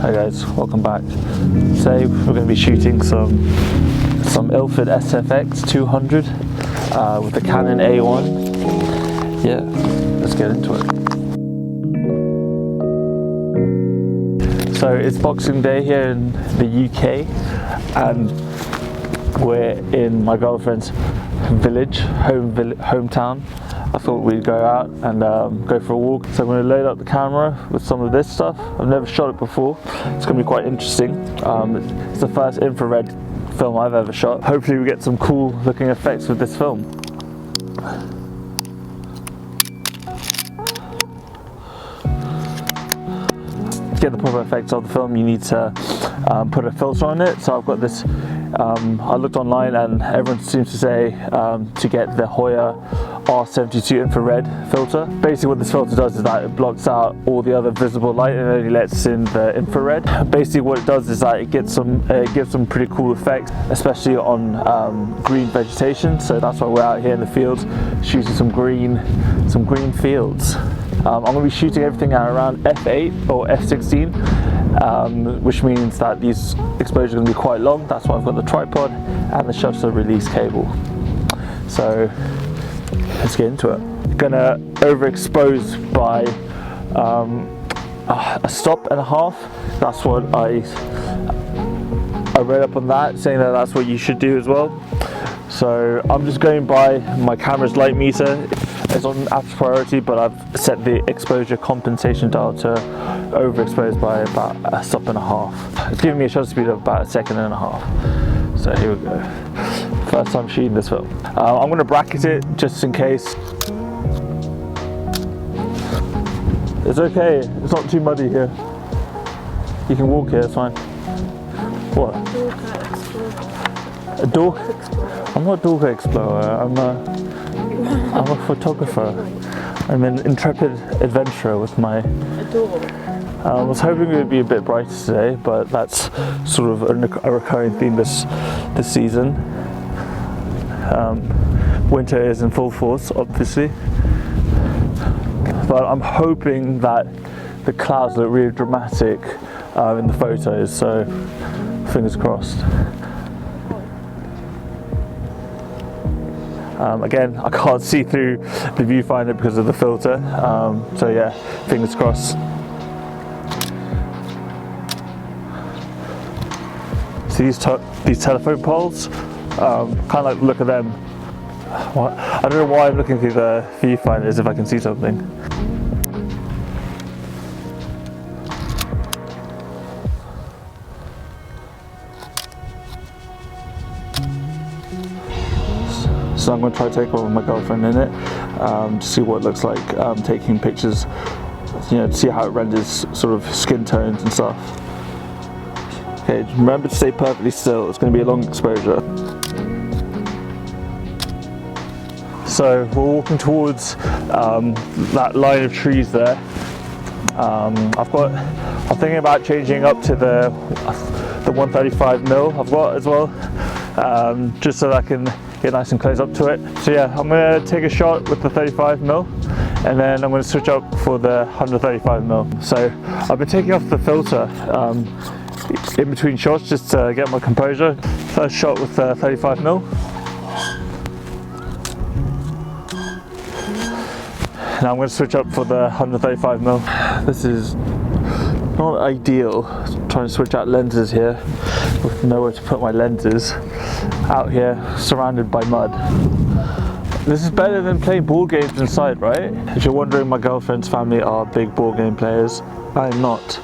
Hi guys, welcome back. Today we're going to be shooting some Ilford SFX 200 with the Canon A1. Yeah, let's get into it. So it's Boxing Day here in the UK and we're in my girlfriend's village, hometown. I thought we'd go out and go for a walk. So I'm going to load up the camera with some of this stuff. I've never shot it before. It's going to be quite interesting. It's the first infrared film I've ever shot. Hopefully we get some cool looking effects with this film. To get the proper effects of the film, you need to put a filter on it. So I've got this, I looked online and everyone seems to say to get the Hoya R72 infrared filter. Basically what this filter does is that it blocks out all the other visible light and only lets in the infrared. Basically what it does is that it gives some pretty cool effects, especially on green vegetation. So that's why we're out here in the fields shooting some green fields. I'm going to be shooting everything at around f8 or f16, which means that these exposures are going to be quite long. That's why I've got the tripod and the shutter release cable. So let's get into it. Gonna overexpose by a stop and a half. That's what I read up on that, saying that that's what you should do as well. So I'm just going by my camera's light meter. It's on aperture priority, but I've set the exposure compensation dial to overexpose by about a stop and a half. It's giving me a shutter speed of about a second and a half. So here we go. First time shooting this film. I'm going to bracket it just in case. It's okay, it's not too muddy here. You can walk here, it's fine. What? A dork? I'm not a dork explorer, I'm a photographer. I'm an intrepid adventurer with my... I was hoping it would be a bit brighter today, but that's sort of a recurring theme this season. Winter is in full force, obviously, but I'm hoping that the clouds look really dramatic in the photos, so fingers crossed. Again, I can't see through the viewfinder because of the filter, so yeah, fingers crossed. See these telephone poles? Kind of like look at them. I don't know why I'm looking through the viewfinder as if I can see something. So I'm going to try to take one with my girlfriend in it to see what it looks like taking pictures, you know, to see how it renders sort of skin tones and stuff. Okay, remember to stay perfectly still, it's going to be a long exposure. So we're walking towards that line of trees there. I'm thinking about changing up to the 135mm I've got as well, just so that I can get nice and close up to it. So yeah, I'm going to take a shot with the 35mm and then I'm going to switch up for the 135mm. So I've been taking off the filter in between shots just to get my composure. First shot with the 35mm. Now I'm going to switch up for the 135mm. This is not ideal, trying to switch out lenses here with nowhere to put my lenses. Out here surrounded by mud. This is better than playing board games inside, right? If you're wondering, my girlfriend's family are big board game players. I'm not.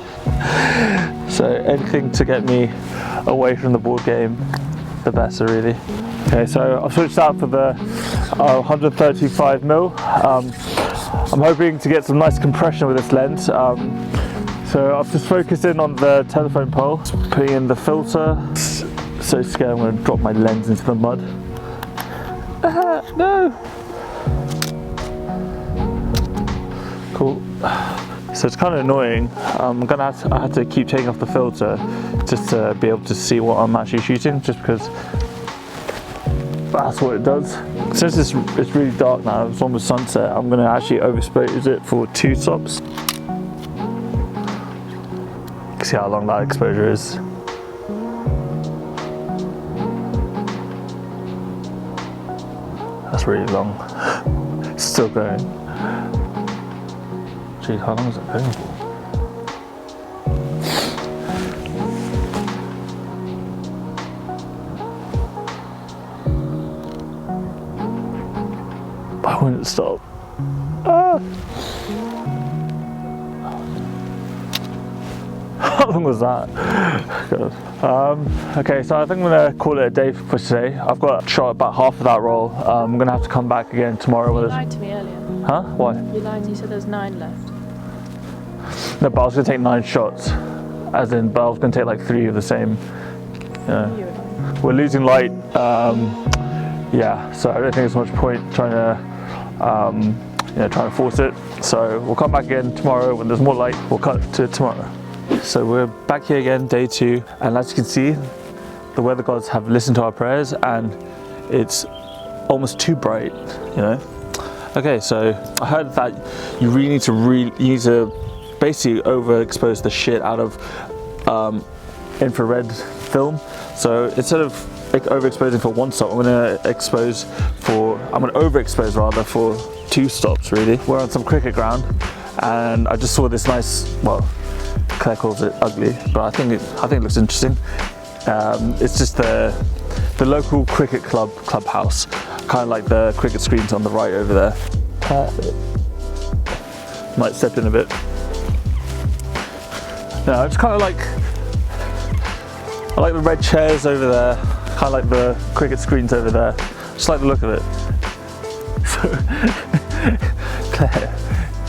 So anything to get me away from the board game, the better really. Okay, so I've switched out for the 135mm. I'm hoping to get some nice compression with this lens. So I've just focused in on the telephone pole, putting in the filter. So scared I'm going to drop my lens into the mud. No! Cool. So it's kind of annoying. I had to keep taking off the filter just to be able to see what I'm actually shooting, just because that's what it does. Since it's really dark now, it's almost sunset, I'm going to actually overexpose it for 2 stops. See how long that exposure is. That's really long. It's still going. Gee, how long is it going for? Why wouldn't it stop? Ah. How long was that? God. Okay, so I think I'm gonna call it a day for today. I've got shot about half of that roll. I'm gonna have to come back again tomorrow. You lied to me earlier. Huh? Why? You lied. You said there's 9 left. No, but I was gonna take 9 shots, as in, but I was gonna take like 3 of the same. We're losing light. Yeah, so I don't think there's much point trying to, trying to force it. So we'll come back again tomorrow when there's more light. We'll cut to tomorrow. So we're back here again, day 2, and as you can see, the weather gods have listened to our prayers, and it's almost too bright, you know. Okay, so I heard that you really need to basically overexpose the shit out of infrared film. So instead of overexposing for 1 stop, I'm gonna overexpose rather for 2 stops. Really, we're on some cricket ground, and I just saw this nice, well, Claire calls it ugly, but I think it looks interesting. It's just the local cricket clubhouse, kind of like the cricket screens on the right over there. Perfect. Might step in a bit. No, it's kind of like, I like the red chairs over there, kind of like the cricket screens over there. Just like the look of it. So, Claire,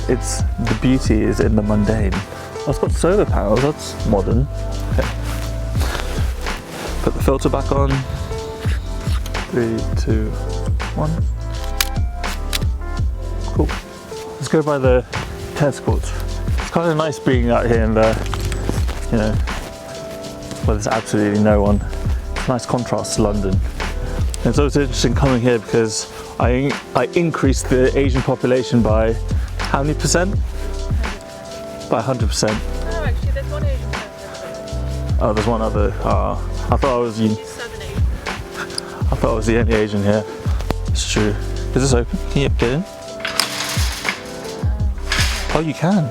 it's the beauty is in the mundane. Oh, it's got solar panels, that's modern. Okay. Put the filter back on. 3, 2, 1. Cool. Let's go by the tennis courts. It's kind of nice being out here in the, where there's absolutely no one. It's a nice contrast to London. And it's always interesting coming here because I increased the Asian population by how many percent? By 100%. No, actually, there's 1 Asian person. Oh, there's one other. I thought I was the only Asian here. It's true. Is this open? Can you get in? Oh, you can.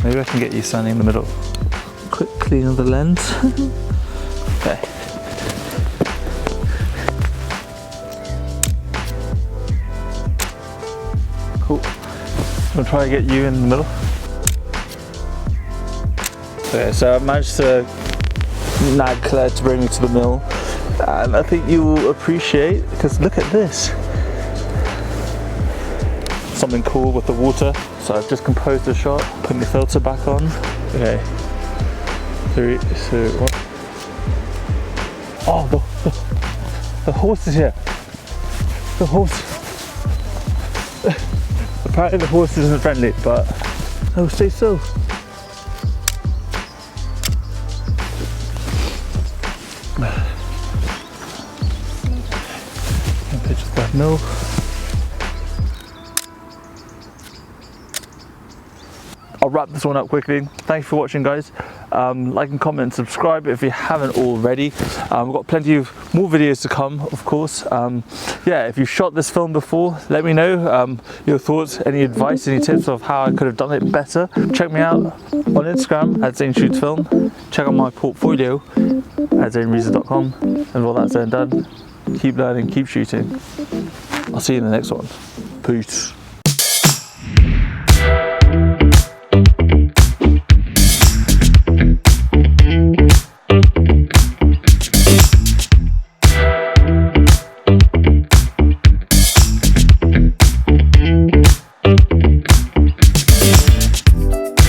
Maybe I can get you standing in the middle. Quick clean of the lens. Okay. Cool. I'm gonna try to get you in the middle. Okay, so I managed to nag Claire to bring me to the mill, and I think you will appreciate, because look at this. Something cool with the water. So I've just composed a shot, putting the filter back on. Okay. 3, 2, 1. Oh, the horse is here. The horse. Apparently the horse isn't friendly, but oh, stay still. Picture of that mill. I'll wrap this one up quickly. Thank you for watching, guys. Like and comment and subscribe if you haven't already. We've got plenty of more videos to come, of course. Yeah, if you've shot this film before, let me know your thoughts, any advice, any tips of how I could have done it better. Check me out on Instagram at Zain Shoots Film. Check out my portfolio at zainreason.com. And all that's said and done, keep learning, keep shooting. I'll see you in the next one. Peace.